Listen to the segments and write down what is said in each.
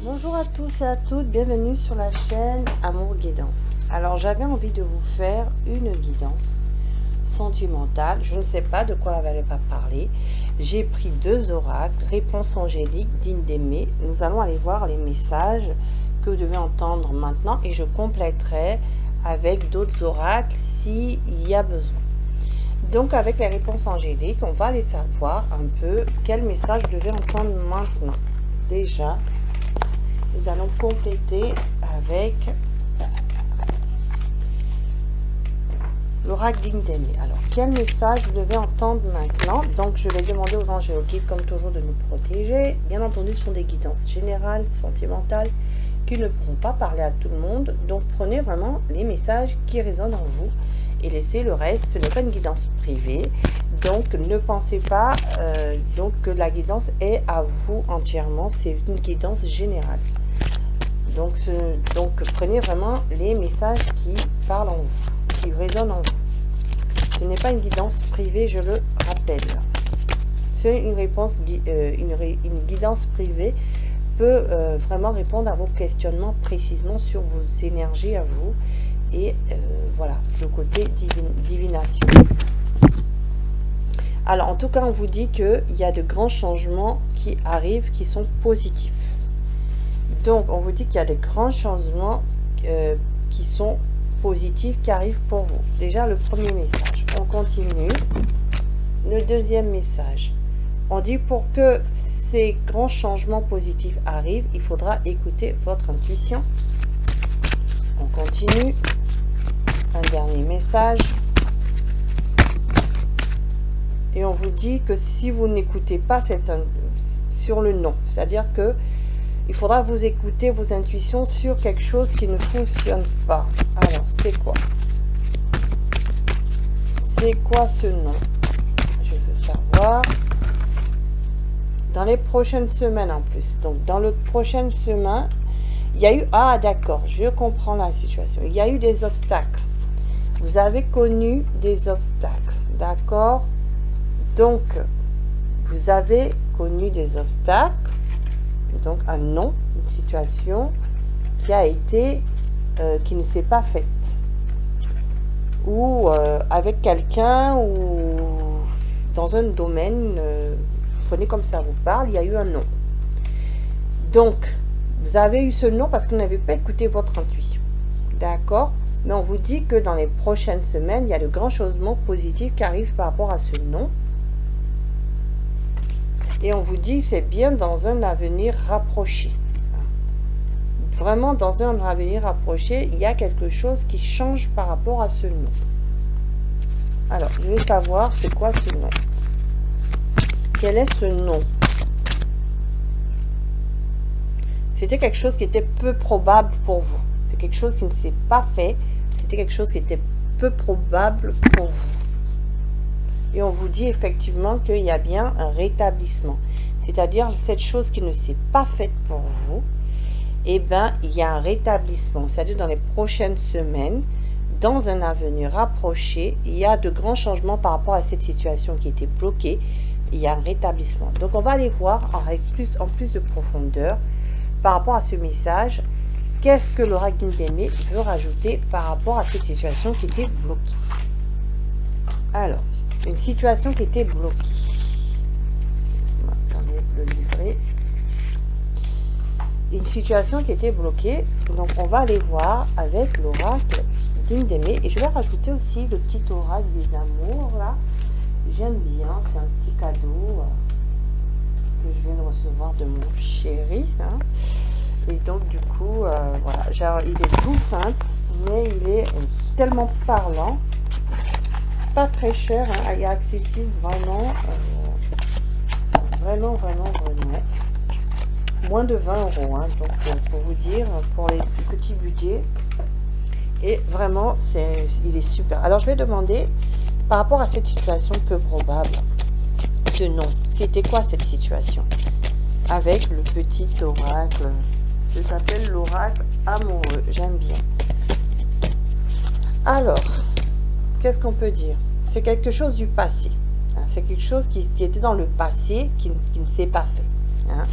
Bonjour à tous et à toutes, bienvenue sur la chaîne Amour Guidance. Alors j'avais envie de vous faire une guidance sentimentale, je ne sais pas de quoi elle va parler. J'ai pris deux oracles, réponse angélique, digne d'aimer. Nous allons aller voir les messages que vous devez entendre maintenant et je compléterai avec d'autres oracles s'il y a besoin. Donc avec les réponses angéliques, on va aller savoir un peu quel message vous devez entendre maintenant. Déjà, nous allons compléter avec l'oracle digne d'aimer. Alors, quel message vous devez entendre maintenant? Donc, je vais demander aux anges et aux guides, comme toujours, de nous protéger. Bien entendu, ce sont des guidances générales, sentimentales, qui ne pourront pas parler à tout le monde. Donc, prenez vraiment les messages qui résonnent en vous et laissez le reste. Ce n'est pas une guidance privée. Donc, ne pensez pas que la guidance est à vous entièrement. C'est une guidance générale. Donc, prenez vraiment les messages qui parlent en vous, qui résonnent en vous. Ce n'est pas une guidance privée, je le rappelle. C'est une réponse, une guidance privée peut vraiment répondre à vos questionnements précisément sur vos énergies à vous. Et voilà, le côté divination. Alors, en tout cas, on vous dit qu'il y a de grands changements qui arrivent, qui sont positifs. Donc, on vous dit qu'il y a des grands changements qui sont positifs, qui arrivent pour vous. Déjà, le premier message. On continue. Le deuxième message. On dit pour que ces grands changements positifs arrivent, il faudra écouter votre intuition. On continue. Un dernier message. Et on vous dit que si vous n'écoutez pas sur le non, c'est-à-dire que il faudra vous écouter vos intuitions sur quelque chose qui ne fonctionne pas. Alors, c'est quoi? C'est quoi ce nom? Je veux savoir. Dans les prochaines semaines en plus. Donc, dans les prochaines semaines, il y a eu... Ah, d'accord, je comprends la situation. Il y a eu des obstacles. Vous avez connu des obstacles. D'accord? Donc, vous avez connu des obstacles. Donc un non, une situation qui a été, qui ne s'est pas faite. Ou avec quelqu'un ou dans un domaine, prenez comme ça vous parle, il y a eu un non. Donc, vous avez eu ce non parce que vous n'avez pas écouté votre intuition. D'accord? Mais on vous dit que dans les prochaines semaines, il y a de grands changements positifs qui arrivent par rapport à ce non. Et on vous dit c'est bien dans un avenir rapproché. Vraiment dans un avenir rapproché, il y a quelque chose qui change par rapport à ce nom. Alors, je vais savoir c'est quoi ce nom. Quel est ce nom? C'était quelque chose qui était peu probable pour vous. C'est quelque chose qui ne s'est pas fait. C'était quelque chose qui était peu probable pour vous. Et on vous dit effectivement qu'il y a bien un rétablissement. C'est-à-dire, cette chose qui ne s'est pas faite pour vous, eh bien, il y a un rétablissement. C'est-à-dire, dans les prochaines semaines, dans un avenir rapproché, il y a de grands changements par rapport à cette situation qui était bloquée. Il y a un rétablissement. Donc, on va aller voir en plus de profondeur par rapport à ce message. Qu'est-ce que l'oracle digne d'aimer veut rajouter par rapport à cette situation qui était bloquée? Alors, une situation qui était bloquée. Attendez, le livret. Une situation qui était bloquée. Donc, on va aller voir avec l'oracle digne d'aimer. Et je vais rajouter aussi le petit oracle des amours, là. J'aime bien. C'est un petit cadeau que je viens de recevoir de mon chéri. Hein. Et donc, du coup, voilà. Genre, il est tout simple, mais il est tellement parlant. Pas très cher, hein, il est accessible vraiment, vraiment. Moins de 20 €, hein, donc pour vous dire, pour les petits budgets. Et vraiment, il est super. Alors, je vais demander, par rapport à cette situation peu probable, ce nom, c'était quoi cette situation? Avec le petit oracle, ça s'appelle l'oracle amoureux, j'aime bien. Alors, qu'est-ce qu'on peut dire? C'est quelque chose du passé. Hein, c'est quelque chose qui était dans le passé, qui ne s'est pas fait. Hein.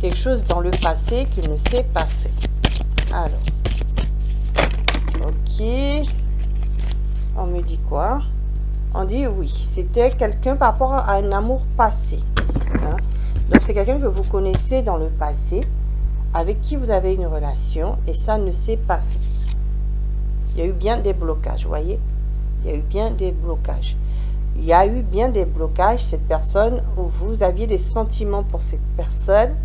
quelque chose dans le passé qui ne s'est pas fait. Alors, ok. On me dit quoi? On dit oui, c'était quelqu'un par rapport à un amour passé. Ici, hein. Donc, c'est quelqu'un que vous connaissez dans le passé, avec qui vous avez une relation, et ça ne s'est pas fait. Il y a eu bien des blocages, vous voyez? Il y a eu bien des blocages. Il y a eu bien des blocages, cette personne, où vous aviez des sentiments pour cette personne,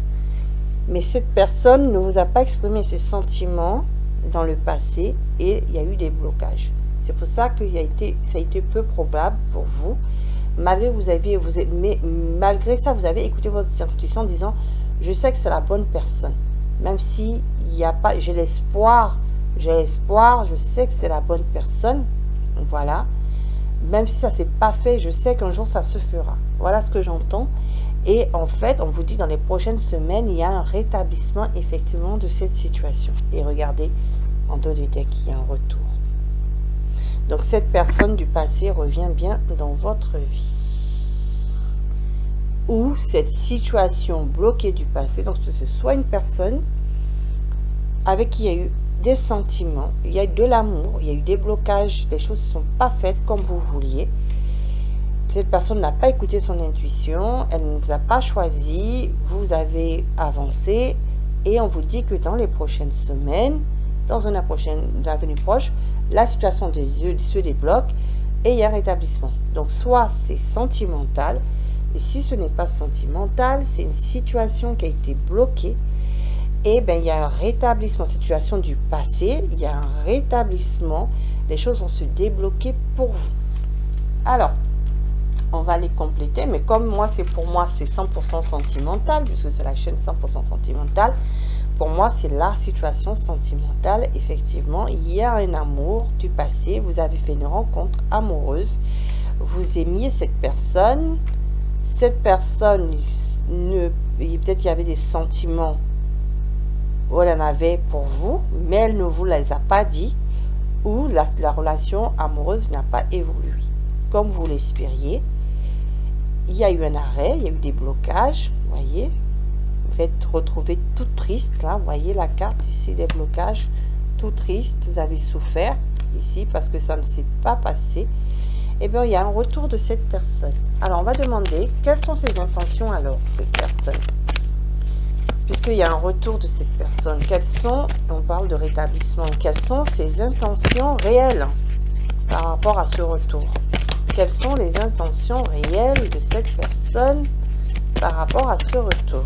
mais cette personne ne vous a pas exprimé ses sentiments dans le passé, et il y a eu des blocages. C'est pour ça que ça a été peu probable pour vous. Malgré malgré ça, vous avez écouté votre intuition en disant, je sais que c'est la bonne personne. Même si il n'y a pas, j'ai l'espoir, je sais que c'est la bonne personne. Voilà. Même si ça s'est pas fait, je sais qu'un jour ça se fera. Voilà ce que j'entends. Et en fait, on vous dit dans les prochaines semaines, il y a un rétablissement effectivement de cette situation. Et regardez, en dos du deck, il y a un retour. Donc cette personne du passé revient bien dans votre vie. Ou cette situation bloquée du passé, donc c'est soit une personne avec qui il y a eu des sentiments, il y a eu de l'amour, il y a eu des blocages, les choses ne sont pas faites comme vous vouliez. Cette personne n'a pas écouté son intuition, elle ne vous a pas choisi, vous avez avancé et on vous dit que dans les prochaines semaines, dans un avenir proche, la situation se débloque et il y a un rétablissement. Donc soit c'est sentimental, et si ce n'est pas sentimental, c'est une situation qui a été bloquée, et bien il y a un rétablissement, situation du passé, il y a un rétablissement, les choses vont se débloquer pour vous. Alors, on va les compléter, mais comme moi, pour moi, c'est 100% sentimental, puisque c'est la chaîne 100% sentimentale, pour moi, c'est la situation sentimentale. Effectivement, il y a un amour du passé, vous avez fait une rencontre amoureuse, vous aimiez cette personne peut-être qu'il y avait des sentiments où elle en avait pour vous, mais elle ne vous les a pas dit, ou la relation amoureuse n'a pas évolué comme vous l'espériez. Il y a eu un arrêt, il y a eu des blocages, vous voyez. Vous êtes retrouvé tout triste, là, vous voyez la carte ici, des blocages, tout triste, vous avez souffert ici parce que ça ne s'est pas passé. Et bien, il y a un retour de cette personne. Alors, on va demander, quelles sont ses intentions alors, cette personne? Puisqu'il y a un retour de cette personne, quelles sont, on parle de rétablissement, quelles sont ses intentions réelles par rapport à ce retour? Quelles sont les intentions réelles de cette personne par rapport à ce retour?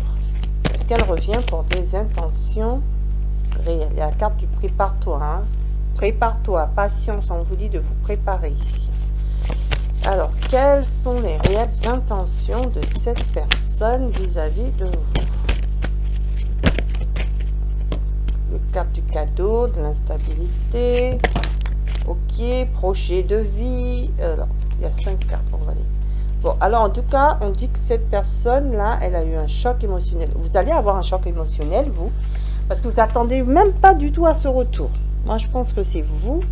Est-ce qu'elle revient pour des intentions réelles? Il y a la carte du prépare-toi. Hein? Prépare-toi, patience, on vous dit de vous préparer ici. Alors, quelles sont les réelles intentions de cette personne vis-à-vis de vous? La carte du cadeau, de l'instabilité. Ok, projet de vie. Alors, il y a 5 cartes, on va aller. Bon, alors en tout cas, on dit que cette personne-là, elle a eu un choc émotionnel. Vous allez avoir un choc émotionnel, vous, parce que vous n'attendez même pas du tout à ce retour. Moi, je pense que c'est vous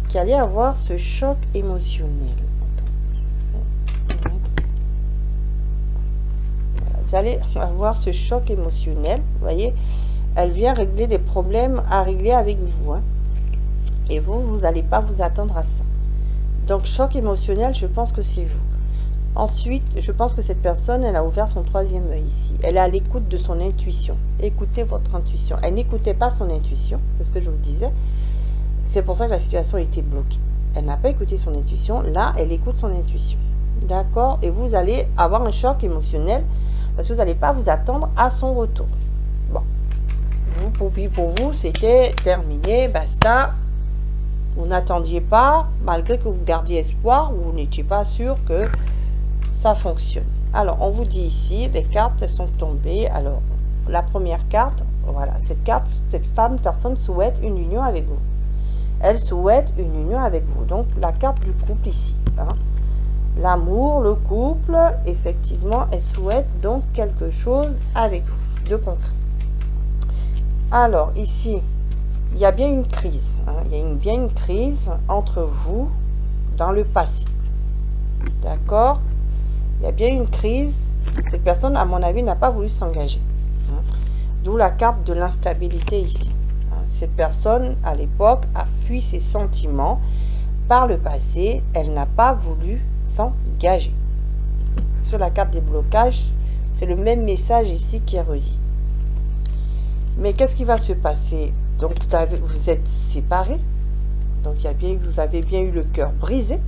qui allez avoir ce choc émotionnel. Vous allez avoir ce choc émotionnel, vous voyez. Elle vient régler des problèmes à régler avec vous. Hein. Et vous n'allez pas vous attendre à ça. Donc, choc émotionnel, je pense que c'est vous. Ensuite, je pense que cette personne, elle a ouvert son troisième œil ici. Elle est à l'écoute de son intuition. Écoutez votre intuition. Elle n'écoutait pas son intuition, c'est ce que je vous disais. C'est pour ça que la situation était bloquée. Elle n'a pas écouté son intuition. Là, elle écoute son intuition. D'accord? Et vous allez avoir un choc émotionnel parce que vous n'allez pas vous attendre à son retour. Bon. Pour vous, c'était terminé, basta. Vous n'attendiez pas, malgré que vous gardiez espoir, vous n'étiez pas sûr que ça fonctionne. Alors, on vous dit ici, les cartes, elles sont tombées. Alors, la première carte, voilà, cette carte, cette personne souhaite une union avec vous. Elle souhaite une union avec vous. Donc, la carte du couple ici. Hein. L'amour, le couple, effectivement, elle souhaite donc quelque chose avec vous, de concret. Alors, ici, il y a bien une crise. Hein. Il y a bien une crise entre vous dans le passé. D'accord? Il y a bien une crise. Cette personne, à mon avis, n'a pas voulu s'engager. D'où la carte de l'instabilité ici. Cette personne, à l'époque, a fui ses sentiments. Par le passé, elle n'a pas voulu s'engager. Sur la carte des blocages, c'est le même message ici qui est redit. Mais qu'est-ce qui va se passer? Donc, vous êtes séparés. Donc, vous avez bien eu le cœur brisé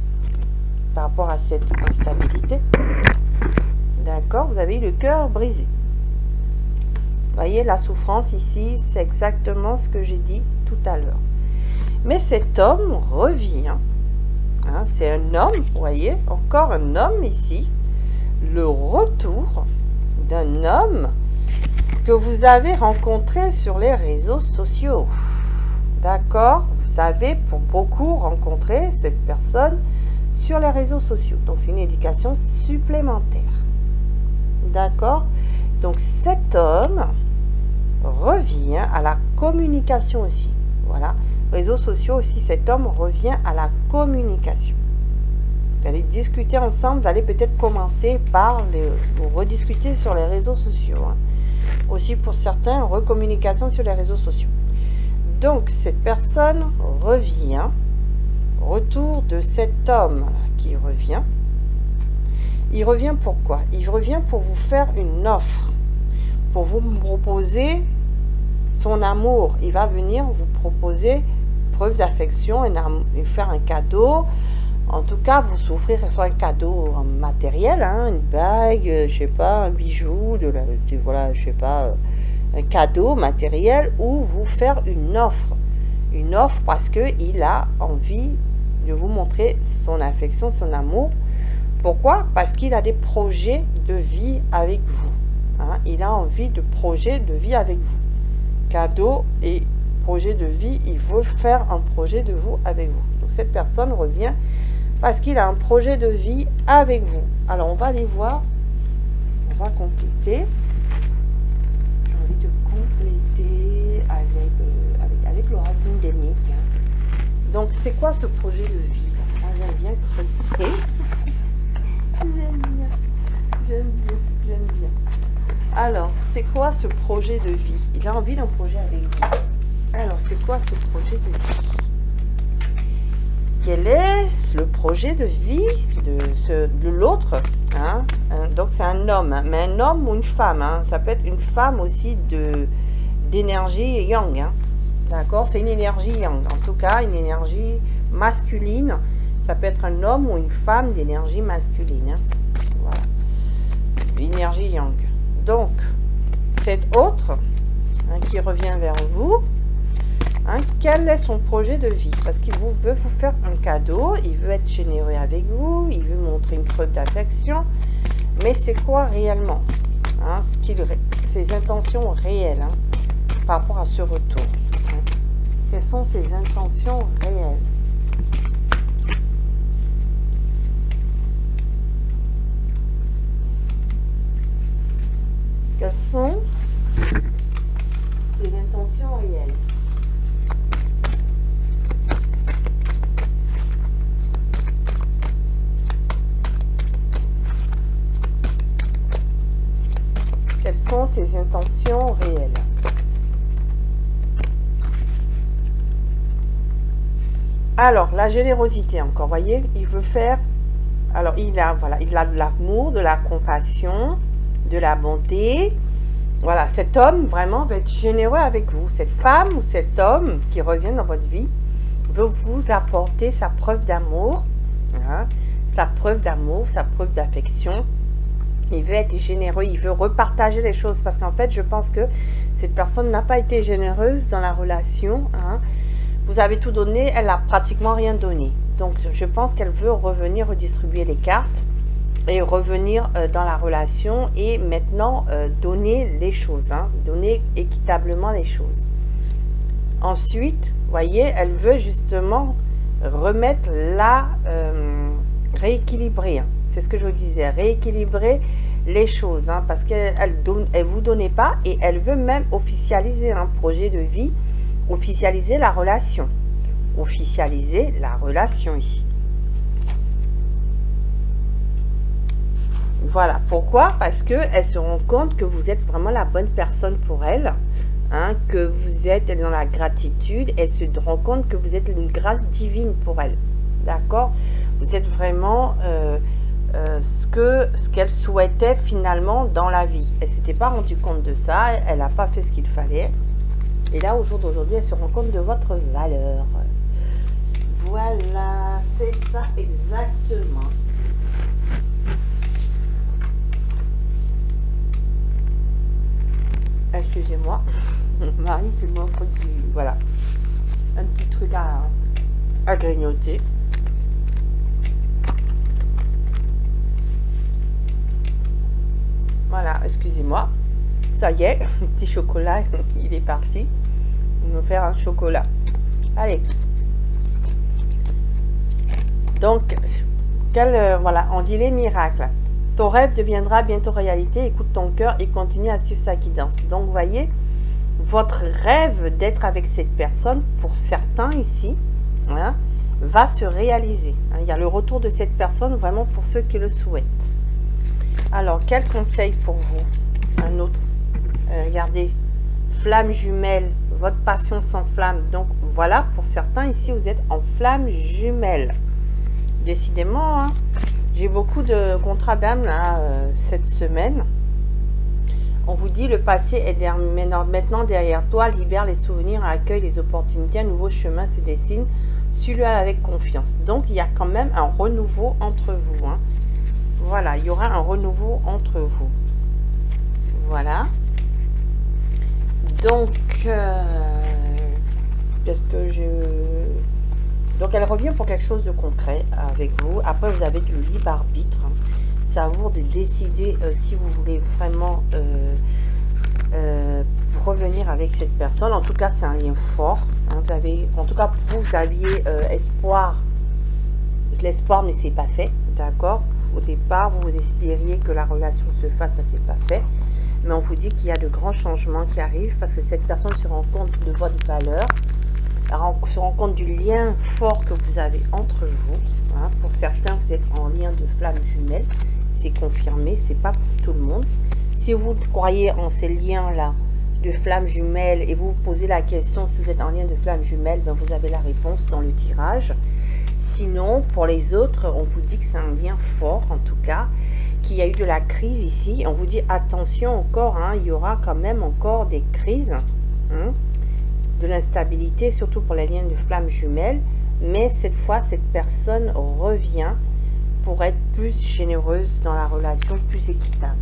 par rapport à cette instabilité. D'accord? Vous avez eu le cœur brisé. Vous voyez, la souffrance ici, c'est exactement ce que j'ai dit tout à l'heure. Mais cet homme revient. Hein, c'est un homme, vous voyez, encore un homme ici. Le retour d'un homme que vous avez rencontré sur les réseaux sociaux. D'accord? Vous avez pour beaucoup rencontré cette personne sur les réseaux sociaux. Donc, c'est une éducation supplémentaire. D'accord? Donc, cet homme revient à la communication aussi. Voilà. Réseaux sociaux aussi, cet homme revient à la communication. Vous allez discuter ensemble, vous allez peut-être commencer par rediscuter sur les réseaux sociaux. Hein. Aussi pour certains, recommunication sur les réseaux sociaux. Donc, cette personne revient, retour de cet homme qui revient. Il revient pourquoi? Il revient pour vous faire une offre, pour vous proposer son amour. Il va venir vous proposer preuve d'affection, faire un cadeau. En tout cas, vous s'offrir soit un cadeau matériel, hein, une bague, je sais pas, un bijou, voilà, je sais pas, un cadeau matériel, ou vous faire une offre. Une offre parce qu'il a envie de vous montrer son affection, son amour. Pourquoi? Parce qu'il a des projets de vie avec vous. Hein. Il a envie de projets de vie avec vous. Cadeau et projet de vie, il veut faire un projet de vous avec vous. Donc cette personne revient parce qu'il a un projet de vie avec vous. Alors on va aller voir, on va compléter. J'ai envie de compléter avec l'oracle Dundénique. Donc c'est quoi ce projet de vie? J'aime bien creuser. J'aime bien. Alors, c'est quoi ce projet de vie? Il a envie d'un projet avec vous. Alors, c'est quoi ce projet de vie? Quel est le projet de vie de l'autre? Hein? Donc, c'est un homme, hein, mais un homme ou une femme. Hein? Ça peut être une femme aussi d'énergie yang. Hein? D'accord? C'est une énergie yang. En tout cas, une énergie masculine. Ça peut être un homme ou une femme d'énergie masculine. Hein? Voilà. L'énergie yang. Donc, cet autre hein, qui revient vers vous, hein, quel est son projet de vie? Parce qu'il veut vous faire un cadeau, il veut être généreux avec vous, il veut montrer une preuve d'affection. Mais c'est quoi réellement hein, ses intentions réelles hein, par rapport à ce retour hein? Quelles sont ses intentions réelles? Quelles sont ses intentions réelles? Quelles sont ses intentions réelles? Alors, la générosité encore, voyez, il veut faire... Alors, il a de l'amour, de la compassion, de la bonté. Voilà, cet homme vraiment va être généreux avec vous. Cette femme ou cet homme qui revient dans votre vie veut vous apporter sa preuve d'amour, hein, sa preuve d'amour, sa preuve d'affection. Il veut être généreux, il veut repartager les choses parce qu'en fait, je pense que cette personne n'a pas été généreuse dans la relation. Hein. Vous avez tout donné, elle n'a pratiquement rien donné. Donc, je pense qu'elle veut revenir redistribuer les cartes et revenir dans la relation et maintenant donner les choses, hein, donner équitablement les choses. Ensuite, vous voyez, elle veut justement remettre rééquilibrer, hein, c'est ce que je vous disais, rééquilibrer les choses, hein, parce qu'elle vous donnait pas et elle veut même officialiser un projet de vie, officialiser la relation ici. Voilà, pourquoi? Parce qu'elle se rend compte que vous êtes vraiment la bonne personne pour elle, hein, que vous êtes dans la gratitude. Elle se rend compte que vous êtes une grâce divine pour elle, d'accord? Vous êtes vraiment ce qu'elle souhaitait finalement dans la vie. Elle s'était pas rendue compte de ça, elle n'a pas fait ce qu'il fallait. Et là, au jour d'aujourd'hui, elle se rend compte de votre valeur. Voilà, c'est ça exactement. Excusez-moi, mon mari qui m'offre voilà, un petit truc à grignoter. Voilà, excusez-moi. Ça y est, le petit chocolat, il est parti. On va faire un chocolat. Allez. Donc, voilà, on dit les miracles. Ton rêve deviendra bientôt réalité. Écoute ton cœur et continue à suivre sa guidance. Donc, vous voyez, votre rêve d'être avec cette personne, pour certains ici, hein, va se réaliser. Il y a le retour de cette personne vraiment pour ceux qui le souhaitent. Alors, quel conseil pour vous? Un autre. Regardez, flamme jumelle, votre passion s'enflamme. Donc, voilà, pour certains ici, vous êtes en flamme jumelle. Décidément, hein, j'ai beaucoup de contrats d'âme là cette semaine. On vous dit le passé est maintenant derrière toi, libère les souvenirs, accueille les opportunités, un nouveau chemin se dessine, suis-le avec confiance. Donc il y a quand même un renouveau entre vous, hein. Voilà, il y aura un renouveau entre vous. Voilà. Donc, qu'est-ce que je... Donc, elle revient pour quelque chose de concret avec vous. Après, vous avez du libre arbitre. C'est à vous de décider si vous voulez vraiment revenir avec cette personne. En tout cas, c'est un lien fort. Hein. Vous avez, en tout cas, vous aviez espoir. L'espoir ne s'est pas fait, d'accord? Au départ, vous espériez que la relation se fasse, ça ne s'est pas fait. Mais on vous dit qu'il y a de grands changements qui arrivent parce que cette personne se rend compte de votre valeur, se rend compte du lien fort que vous avez entre vous. Hein. Pour certains, vous êtes en lien de flamme jumelle. C'est confirmé, c'est pas pour tout le monde. Si vous croyez en ces liens-là de flamme jumelle et vous vous posez la question si vous êtes en lien de flamme jumelle, ben vous avez la réponse dans le tirage. Sinon, pour les autres, on vous dit que c'est un lien fort, en tout cas, qu'il y a eu de la crise ici. On vous dit attention encore, hein, il y aura quand même encore des crises, hein, de l'instabilité, surtout pour les liens de flamme jumelle. Mais cette fois, cette personne revient pour être plus généreuse dans la relation, plus équitable.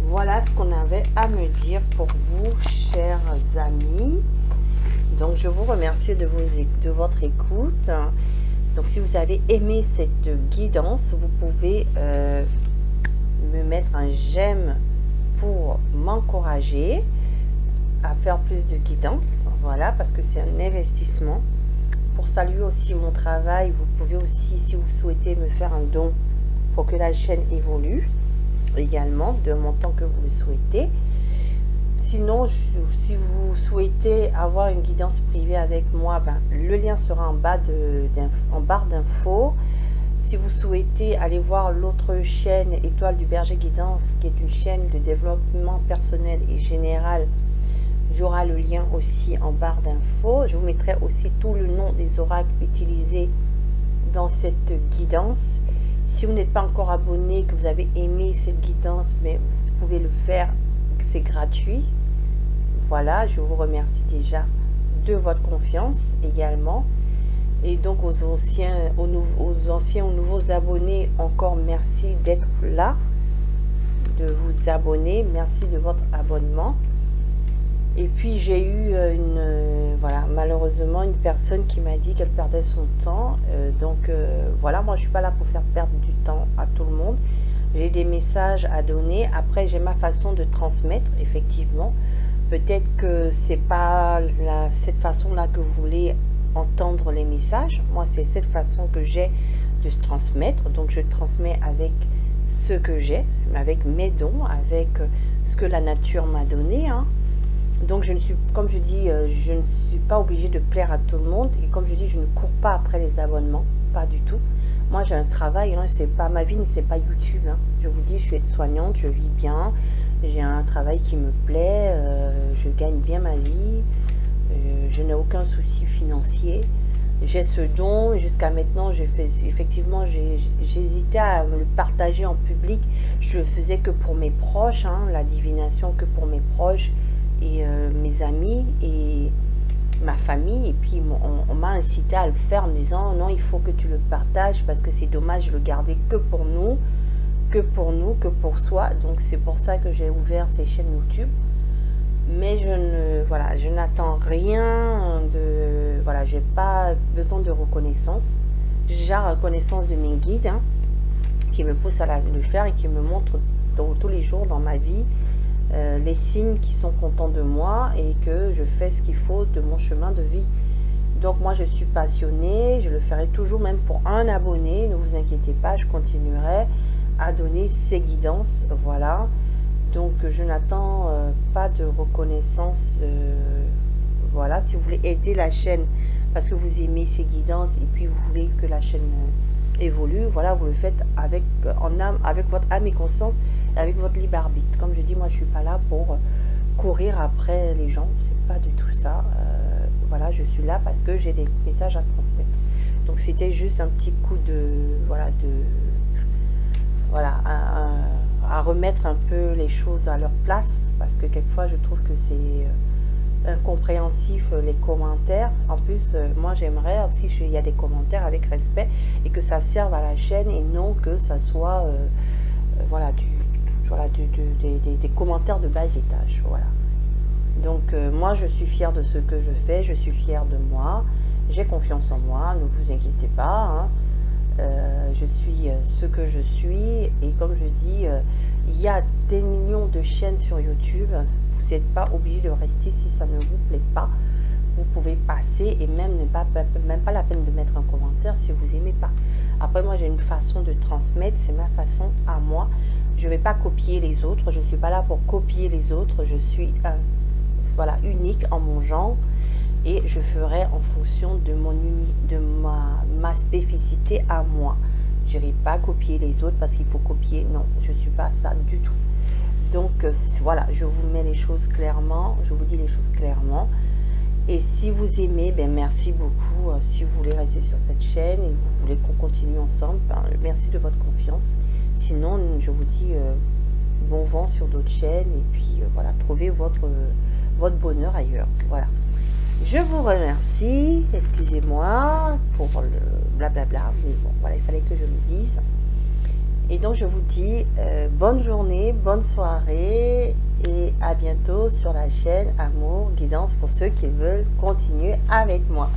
Voilà ce qu'on avait à me dire pour vous, chers amis. Donc, je vous remercie de votre écoute. Donc, si vous avez aimé cette guidance, vous pouvez me mettre un j'aime pour m'encourager à faire plus de guidance. Voilà, parce que c'est un investissement. Pour saluer aussi mon travail, vous pouvez aussi, si vous souhaitez, me faire un don pour que la chaîne évolue également, de montant que vous le souhaitez. Sinon, si vous souhaitez avoir une guidance privée avec moi, ben, le lien sera en barre d'infos. Si vous souhaitez aller voir l'autre chaîne Étoile du Berger Guidance, qui est une chaîne de développement personnel et général, il y aura le lien aussi en barre d'infos. Je vous mettrai aussi tout le nom des oracles utilisés dans cette guidance. Si vous n'êtes pas encore abonné, que vous avez aimé cette guidance, mais vous pouvez le faire, c'est gratuit. Voilà, je vous remercie déjà de votre confiance également. Et donc aux anciens, aux nouveaux abonnés, encore merci d'être là, de vous abonner. Merci de votre abonnement. Et puis j'ai eu voilà, malheureusement une personne qui m'a dit qu'elle perdait son temps. Voilà, moi je suis pas là pour faire perdre du temps à tout le monde. J'ai des messages à donner. Après, j'ai ma façon de transmettre, effectivement. Peut-être que c'est pas cette façon-là que vous voulez entendre les messages. Moi, c'est cette façon que j'ai de transmettre. Donc, je transmets avec ce que j'ai, avec mes dons, avec ce que la nature m'a donné, hein. Donc, je ne suis, comme je dis, je ne suis pas obligée de plaire à tout le monde. Et comme je dis, je ne cours pas après les abonnements, pas du tout. Moi, j'ai un travail, hein, c'est pas ma vie, c'est pas YouTube. Hein. Je vous dis, je suis aide-soignante, je vis bien, j'ai un travail qui me plaît, je gagne bien ma vie, je n'ai aucun souci financier. J'ai ce don, jusqu'à maintenant, effectivement, j'hésitais à me le partager en public. Je le faisais que pour mes proches, hein, la divination que pour mes proches et mes amis et ma famille. Et puis, on m'a incité à le faire en me disant, non, il faut que tu le partages parce que c'est dommage de le garder que pour nous, que pour soi. Donc, c'est pour ça que j'ai ouvert ces chaînes YouTube. Mais je n'attends rien de, voilà, j'ai pas besoin de reconnaissance. J'ai déjà la reconnaissance de mes guides, hein, qui me poussent à le faire et qui me montrent tous les jours dans ma vie les signes qui sont contents de moi et que je fais ce qu'il faut de mon chemin de vie. Donc moi je suis passionnée, je le ferai toujours, même pour un abonné, ne vous inquiétez pas, je continuerai à donner ces guidances, voilà. Donc je n'attends pas de reconnaissance, voilà. Si vous voulez aider la chaîne parce que vous aimez ces guidances et puis vous voulez que la chaîne évolue, voilà, vous le faites avec votre âme et conscience et avec votre libre arbitre. Comme je dis, moi je suis pas là pour courir après les gens, c'est pas du tout ça. Voilà, je suis là parce que j'ai des messages à transmettre. Donc c'était juste un petit coup de à remettre un peu les choses à leur place, parce que quelquefois je trouve que c'est incompréhensif les commentaires. En plus, moi j'aimerais aussi il y a des commentaires avec respect et que ça serve à la chaîne et non que ça soit des commentaires de bas étage. Voilà. Donc moi je suis fière de ce que je fais, je suis fière de moi, j'ai confiance en moi, ne vous inquiétez pas, hein. Je suis ce que je suis et comme je dis, il y a des millions de chaînes sur YouTube, vous n'êtes pas obligé de rester si ça ne vous plaît pas, vous pouvez passer et même pas la peine de mettre un commentaire si vous n'aimez pas. Après moi j'ai une façon de transmettre, c'est ma façon à moi, je ne vais pas copier les autres, je ne suis pas là pour copier les autres, je suis unique en mon genre. Et je ferai en fonction de ma spécificité à moi. Je n'irai pas copier les autres parce qu'il faut copier. Non, je ne suis pas ça du tout. Donc voilà, je vous mets les choses clairement. Je vous dis les choses clairement. Et si vous aimez, ben merci beaucoup. Si vous voulez rester sur cette chaîne et vous voulez qu'on continue ensemble, ben, merci de votre confiance. Sinon, je vous dis bon vent sur d'autres chaînes. Et puis voilà, trouvez votre bonheur ailleurs. Voilà. Je vous remercie, excusez-moi pour le blablabla, mais bon, voilà, il fallait que je le dise. Et donc, je vous dis bonne journée, bonne soirée et à bientôt sur la chaîne Amour Guidance pour ceux qui veulent continuer avec moi.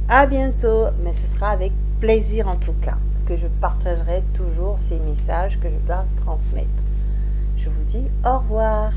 À bientôt, mais ce sera avec plaisir en tout cas, que je partagerai toujours ces messages que je dois transmettre. Je vous dis au revoir.